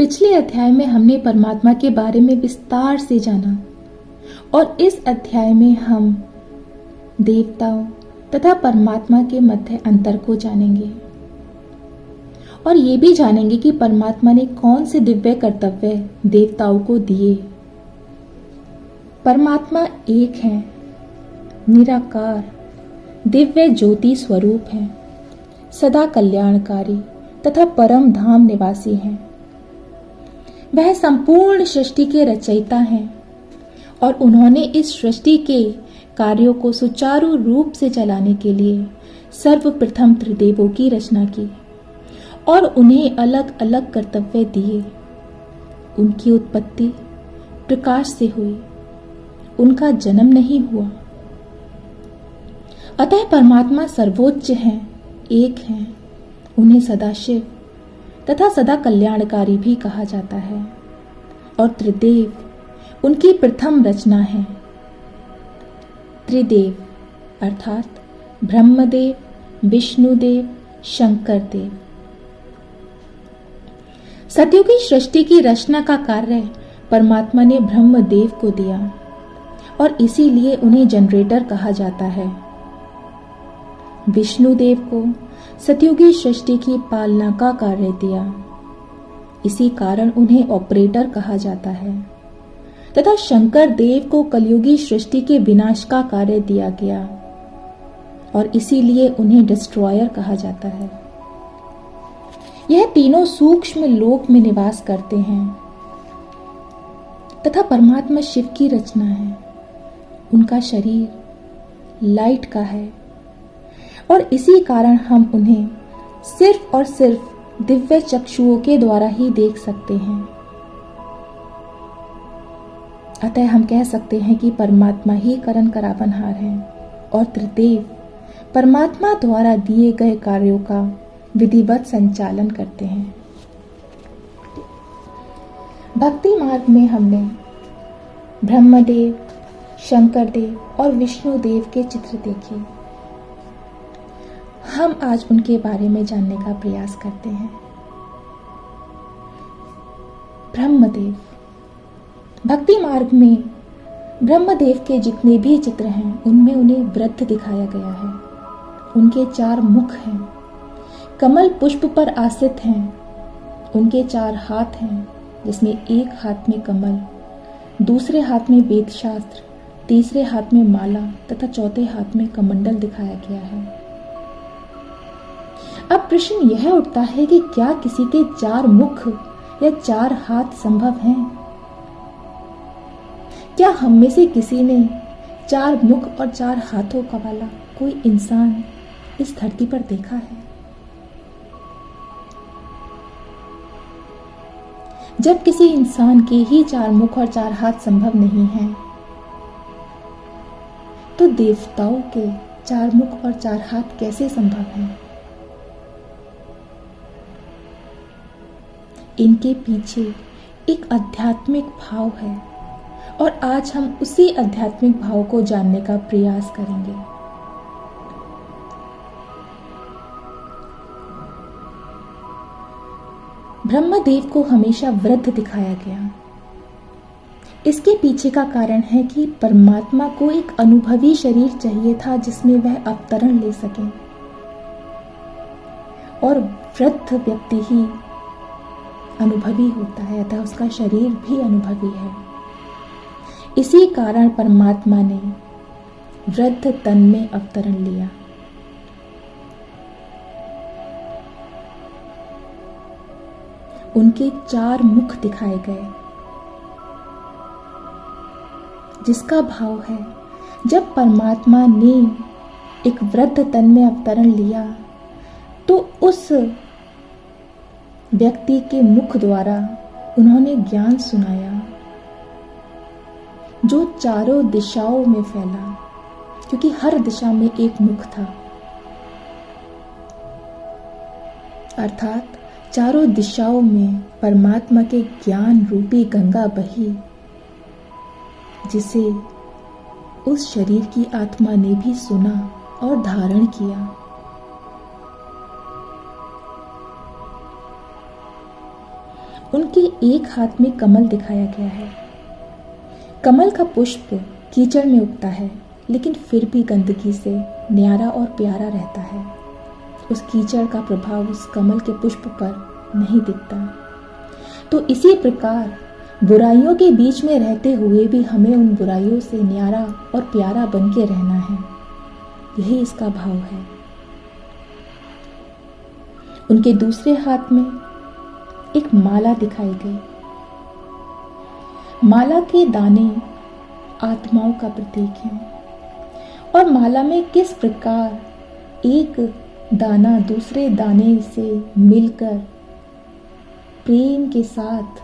पिछले अध्याय में हमने परमात्मा के बारे में विस्तार से जाना और इस अध्याय में हम देवताओं तथा परमात्मा के मध्य अंतर को जानेंगे और ये भी जानेंगे कि परमात्मा ने कौन से दिव्य कर्तव्य देवताओं को दिए। परमात्मा एक है, निराकार, दिव्य ज्योति स्वरूप है, सदा कल्याणकारी तथा परम धाम निवासी हैं। वह संपूर्ण सृष्टि के रचयिता हैं और उन्होंने इस सृष्टि के कार्यों को सुचारू रूप से चलाने के लिए सर्वप्रथम त्रिदेवों की रचना की और उन्हें अलग अलग कर्तव्य दिए। उनकी उत्पत्ति प्रकाश से हुई, उनका जन्म नहीं हुआ। अतः परमात्मा सर्वोच्च हैं, एक हैं। उन्हें सदाशिव तथा सदा कल्याणकारी भी कहा जाता है और त्रिदेव उनकी प्रथम रचना है। त्रिदेव अर्थात ब्रह्मदेव, विष्णुदेव, शंकर देव। सतयुगी सृष्टि की रचना का कार्य परमात्मा ने ब्रह्मदेव को दिया और इसीलिए उन्हें जनरेटर कहा जाता है। विष्णुदेव को सतयुगी सृष्टि की पालना का कार्य दिया, इसी कारण उन्हें ऑपरेटर कहा जाता है तथा शंकर देव को कलयुगी सृष्टि के विनाश का कार्य दिया गया और इसीलिए उन्हें डिस्ट्रॉयर कहा जाता है। यह तीनों सूक्ष्म लोक में निवास करते हैं तथा परमात्मा शिव की रचना है। उनका शरीर लाइट का है और इसी कारण हम उन्हें सिर्फ और सिर्फ दिव्य चक्षुओं के द्वारा ही देख सकते हैं। अतः हम कह सकते हैं कि परमात्मा ही करण करावनहार हैं और त्रिदेव परमात्मा द्वारा दिए गए कार्यों का विधिवत संचालन करते हैं। भक्ति मार्ग में हमने ब्रह्मदेव, शंकर देव और विष्णु देव के चित्र देखे। हम आज उनके बारे में जानने का प्रयास करते हैं। ब्रह्मदेव। भक्ति मार्ग में ब्रह्मदेव के जितने भी चित्र हैं उनमें उन्हें वृद्ध दिखाया गया है। उनके 4 मुख हैं, कमल पुष्प पर आसित हैं। उनके 4 हाथ हैं जिसमें एक हाथ में कमल, दूसरे हाथ में वेद शास्त्र, तीसरे हाथ में माला तथा चौथे हाथ में कमंडल दिखाया गया है। अब प्रश्न यह उठता है कि क्या किसी के 4 मुख या 4 हाथ संभव हैं? क्या हम में से किसी ने 4 मुख और 4 हाथों का वाला कोई इंसान इस धरती पर देखा है? जब किसी इंसान के ही 4 मुख और 4 हाथ संभव नहीं हैं, तो देवताओं के 4 मुख और 4 हाथ कैसे संभव हैं? इनके पीछे एक आध्यात्मिक भाव है और आज हम उसी आध्यात्मिक भाव को जानने का प्रयास करेंगे। ब्रह्मदेव को हमेशा वृद्ध दिखाया गया। इसके पीछे का कारण है कि परमात्मा को एक अनुभवी शरीर चाहिए था जिसमें वह अवतरण ले सके और वृद्ध व्यक्ति ही अनुभवी होता है, अतः उसका शरीर भी अनुभवी है। इसी कारण परमात्मा ने वृद्ध तन में अवतरण लिया। उनके 4 मुख दिखाए गए, जिसका भाव है जब परमात्मा ने एक वृद्ध तन में अवतरण लिया तो उस व्यक्ति के मुख द्वारा उन्होंने ज्ञान सुनाया जो चारों दिशाओं में फैला, क्योंकि हर दिशा में एक मुख था। अर्थात चारों दिशाओं में परमात्मा के ज्ञान रूपी गंगा बही, जिसे उस शरीर की आत्मा ने भी सुना और धारण किया। उनके एक हाथ में कमल दिखाया गया है। कमल का पुष्प कीचड़ में उगता है, लेकिन फिर भी गंदगी से न्यारा और प्यारा रहता है। उस कीचड़ का प्रभाव उस कमल के पुष्प पर नहीं दिखता। तो इसी प्रकार बुराइयों के बीच में रहते हुए भी हमें उन बुराइयों से न्यारा और प्यारा बन के रहना है। यही इसका भाव है। उनके दूसरे हाथ में एक माला दिखाई गई। माला के दाने आत्माओं का प्रतीक हैं और माला में किस प्रकार एक दाना दूसरे दाने से मिलकर प्रेम के साथ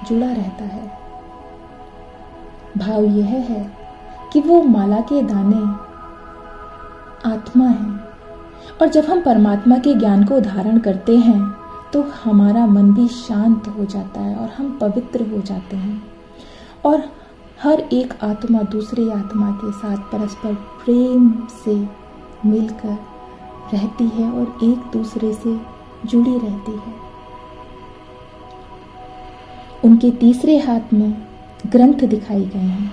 जुड़ा रहता है। भाव यह है कि वो माला के दाने आत्मा है, और जब हम परमात्मा के ज्ञान को धारण करते हैं तो हमारा मन भी शांत हो जाता है और हम पवित्र हो जाते हैं, और हर एक आत्मा दूसरी आत्मा के साथ परस्पर प्रेम से मिलकर रहती है और एक दूसरे से जुड़ी रहती है। उनके तीसरे हाथ में ग्रंथ दिखाई गए हैं,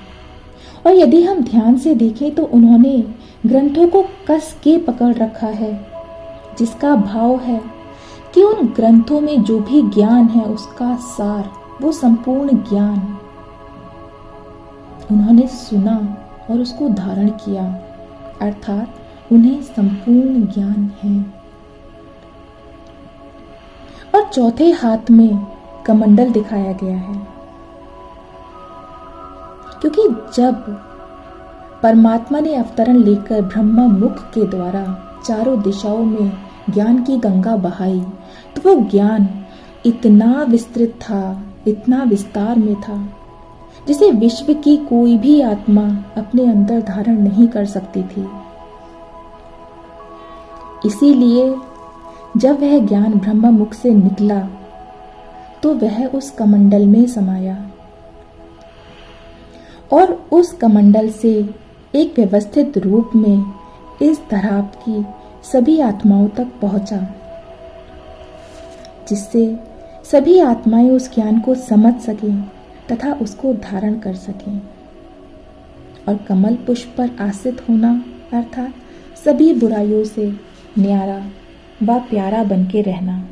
और यदि हम ध्यान से देखें तो उन्होंने ग्रंथों को कस के पकड़ रखा है, जिसका भाव है कि उन ग्रंथों में जो भी ज्ञान है उसका सार, वो संपूर्ण ज्ञान उन्होंने सुना और उसको धारण किया, अर्थात उन्हें संपूर्ण ज्ञान है। और चौथे हाथ में कमंडल दिखाया गया है, क्योंकि जब परमात्मा ने अवतरण लेकर ब्रह्मा मुख के द्वारा चारों दिशाओं में ज्ञान की गंगा बहाई, तो वो ज्ञान इतना विस्तृत था, इतना विस्तार में था, जिसे विश्व की कोई भी आत्मा अपने अंदर धारण नहीं कर सकती थी। इसीलिए जब वह ज्ञान ब्रह्मा मुख से निकला तो वह उस कमंडल में समाया, और उस कमंडल से एक व्यवस्थित रूप में इस धरातल की सभी आत्माओं तक पहुंचा, जिससे सभी आत्माएं उस ज्ञान को समझ सकें तथा उसको धारण कर सकें। और कमल पुष्प पर आश्रित होना अर्थात सभी बुराइयों से न्यारा व प्यारा बन के रहना।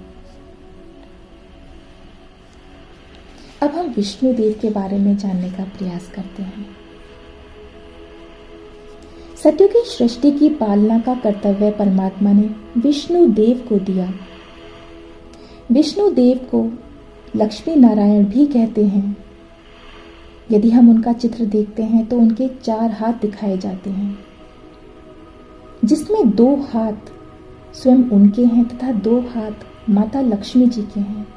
अब हम विष्णु देव के बारे में जानने का प्रयास करते हैं। सत्यों की सृष्टि की पालना का कर्तव्य परमात्मा ने विष्णु देव को दिया। विष्णु देव को लक्ष्मी नारायण भी कहते हैं। यदि हम उनका चित्र देखते हैं तो उनके 4 हाथ दिखाए जाते हैं, जिसमें 2 हाथ स्वयं उनके हैं तथा 2 हाथ माता लक्ष्मी जी के हैं।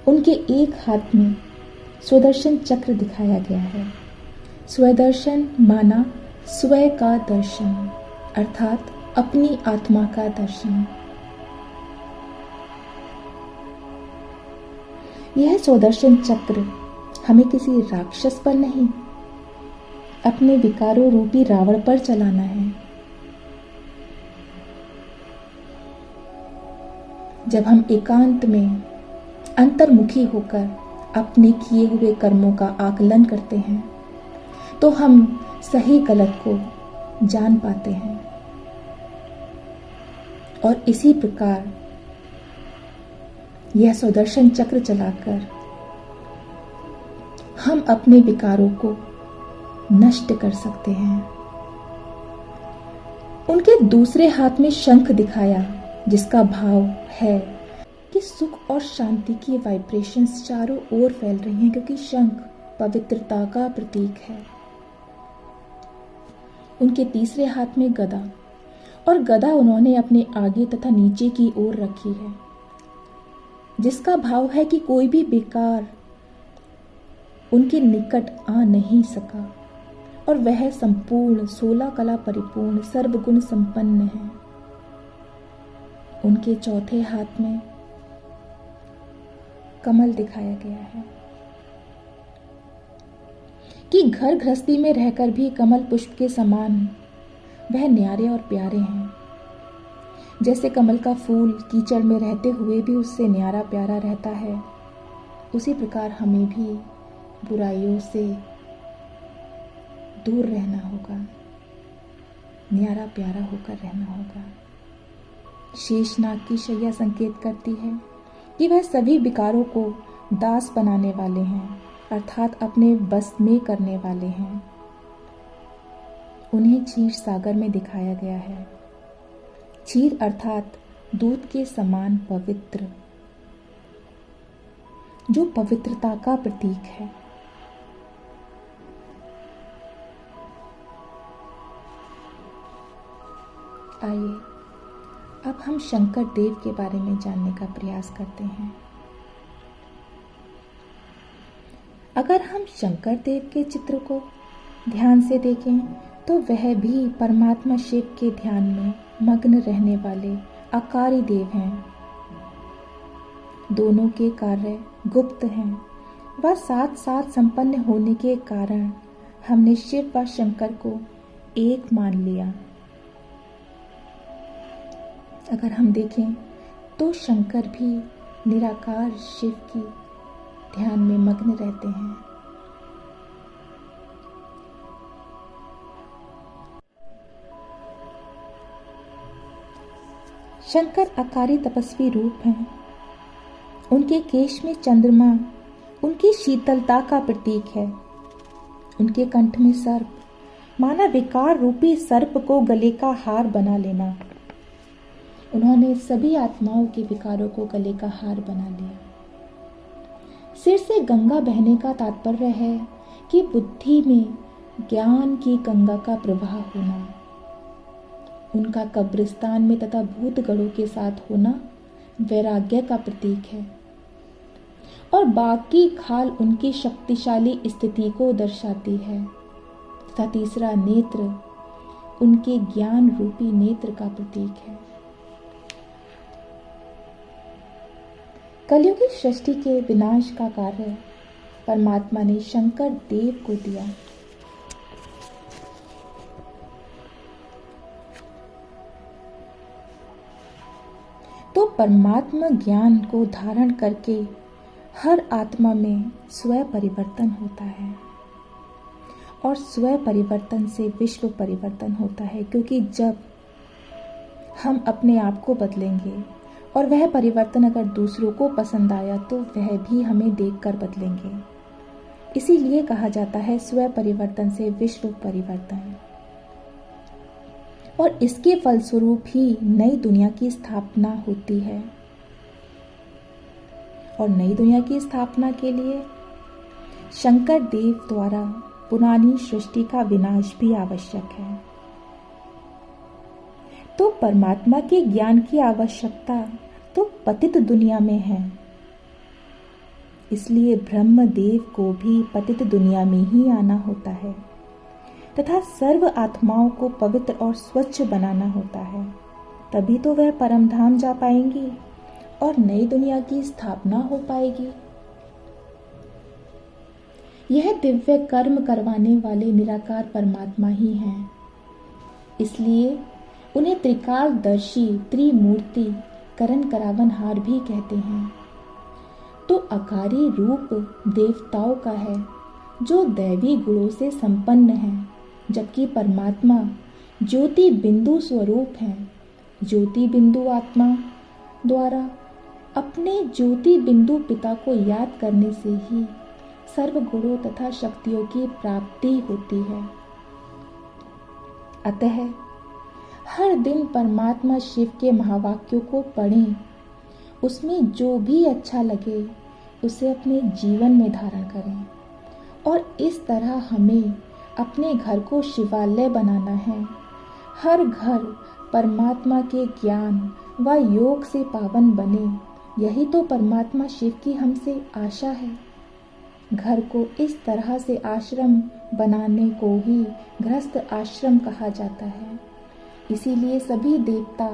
उनके एक हाथ में स्वदर्शन चक्र दिखाया गया है। स्वदर्शन माना स्वय का दर्शन, अर्थात अपनी आत्मा का दर्शन। यह स्वदर्शन चक्र हमें किसी राक्षस पर नहीं, अपने विकारों रूपी रावण पर चलाना है। जब हम एकांत में अंतर्मुखी होकर अपने किए हुए कर्मों का आकलन करते हैं तो हम सही गलत को जान पाते हैं, और इसी प्रकार यह सुदर्शन चक्र चलाकर हम अपने विकारों को नष्ट कर सकते हैं। उनके दूसरे हाथ में शंख दिखाया, जिसका भाव है कि सुख और शांति की वाइब्रेशंस चारों ओर फैल रही हैं, क्योंकि शंख पवित्रता का प्रतीक है। उनके तीसरे हाथ में गदा, और गदा उन्होंने अपने आगे तथा नीचे की ओर रखी है, जिसका भाव है कि कोई भी विकार उनके निकट आ नहीं सका, और वह संपूर्ण 16 कला परिपूर्ण सर्वगुण संपन्न है। उनके चौथे हाथ में कमल दिखाया गया है कि घर गृहस्थी में रहकर भी कमल पुष्प के समान वह न्यारे और प्यारे हैं। जैसे कमल का फूल कीचड़ में रहते हुए भी उससे न्यारा प्यारा रहता है, उसी प्रकार हमें भी बुराइयों से दूर रहना होगा, न्यारा प्यारा होकर रहना होगा। शेषनाग की शैया संकेत करती है कि वह सभी विकारों को दास बनाने वाले हैं, अर्थात अपने बस में करने वाले हैं। उन्हें क्षीर सागर में दिखाया गया है। क्षीर अर्थात दूध के समान पवित्र, जो पवित्रता का प्रतीक है। आइए अब हम शंकर देव के बारे में जानने का प्रयास करते हैं। अगर हम शंकर देव के चित्र को ध्यान से देखें तो वह भी परमात्मा शिव के ध्यान में मग्न रहने वाले आकारी देव हैं। दोनों के कार्य गुप्त हैं व साथ साथ संपन्न होने के कारण हमने शिव व शंकर को एक मान लिया। अगर हम देखें तो शंकर भी निराकार शिव की ध्यान में मग्न रहते हैं। शंकर आकारी तपस्वी रूप हैं। उनके केश में चंद्रमा उनकी शीतलता का प्रतीक है। उनके कंठ में सर्प, माना विकार रूपी सर्प को गले का हार बना लेना। उन्होंने सभी आत्माओं के विकारों को गले का हार बना लिया। सिर से गंगा बहने का तात्पर्य है कि बुद्धि में ज्ञान की गंगा का प्रवाह होना। उनका कब्रिस्तान में तथा भूत गणों के साथ होना वैराग्य का प्रतीक है और बाकी खाल उनकी शक्तिशाली स्थिति को दर्शाती है तथा तीसरा नेत्र उनके ज्ञान रूपी नेत्र का प्रतीक है। कलयुगी सृष्टि के विनाश का कार्य परमात्मा ने शंकर देव को दिया। तो परमात्मा ज्ञान को धारण करके हर आत्मा में स्व परिवर्तन होता है और स्व परिवर्तन से विश्व परिवर्तन होता है, क्योंकि जब हम अपने आप को बदलेंगे और वह परिवर्तन अगर दूसरों को पसंद आया तो वह भी हमें देखकर बदलेंगे। इसीलिए कहा जाता है स्व परिवर्तन से विश्व परिवर्तन। और इसके फलस्वरूप ही नई दुनिया की स्थापना होती है। और नई दुनिया की स्थापना के लिए शंकर देव द्वारा पुरानी सृष्टि का विनाश भी आवश्यक है। तो परमात्मा के ज्ञान की आवश्यकता तो पतित दुनिया में है। इसलिए ब्रह्मदेव को भी पतित दुनिया में ही आना होता है तथा सर्व आत्माओं को पवित्र और स्वच्छ बनाना होता है। तभी तो वह परम धाम जा पाएंगी और नई दुनिया की स्थापना हो पाएगी। यह दिव्य कर्म करवाने वाले निराकार परमात्मा ही हैं। इसलिए उन्हें त्रिकालदर्शी, त्रिमूर्ति, करण करावनहार भी कहते हैं। तो आकारी रूप देवताओं का है जो दैवी गुणों से संपन्न है, जबकि परमात्मा ज्योति बिंदु स्वरूप है। ज्योति बिंदु आत्मा द्वारा अपने ज्योति बिंदु पिता को याद करने से ही सर्व गुणों तथा शक्तियों की प्राप्ति होती है। अतः हर दिन परमात्मा शिव के महावाक्यों को पढ़ें, उसमें जो भी अच्छा लगे उसे अपने जीवन में धारण करें। और इस तरह हमें अपने घर को शिवालय बनाना है। हर घर परमात्मा के ज्ञान व योग से पावन बने, यही तो परमात्मा शिव की हमसे आशा है। घर को इस तरह से आश्रम बनाने को ही गृहस्थ आश्रम कहा जाता है। इसीलिए सभी देवता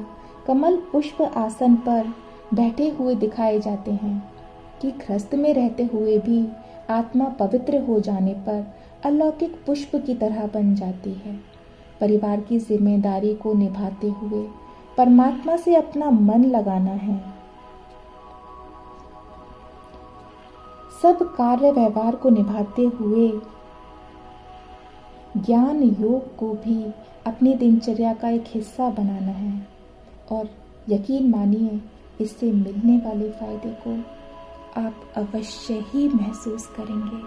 कमल पुष्प आसन पर बैठे हुए दिखाए जाते हैं कि गृहस्थ में रहते हुए भी आत्मा पवित्र हो जाने पर अलौकिक पुष्प की तरह बन जाती है। परिवार की जिम्मेदारी को निभाते हुए परमात्मा से अपना मन लगाना है। सब कार्य व्यवहार को निभाते हुए ज्ञान योग को भी अपनी दिनचर्या का एक हिस्सा बनाना है और यकीन मानिए इससे मिलने वाले फायदे को आप अवश्य ही महसूस करेंगे।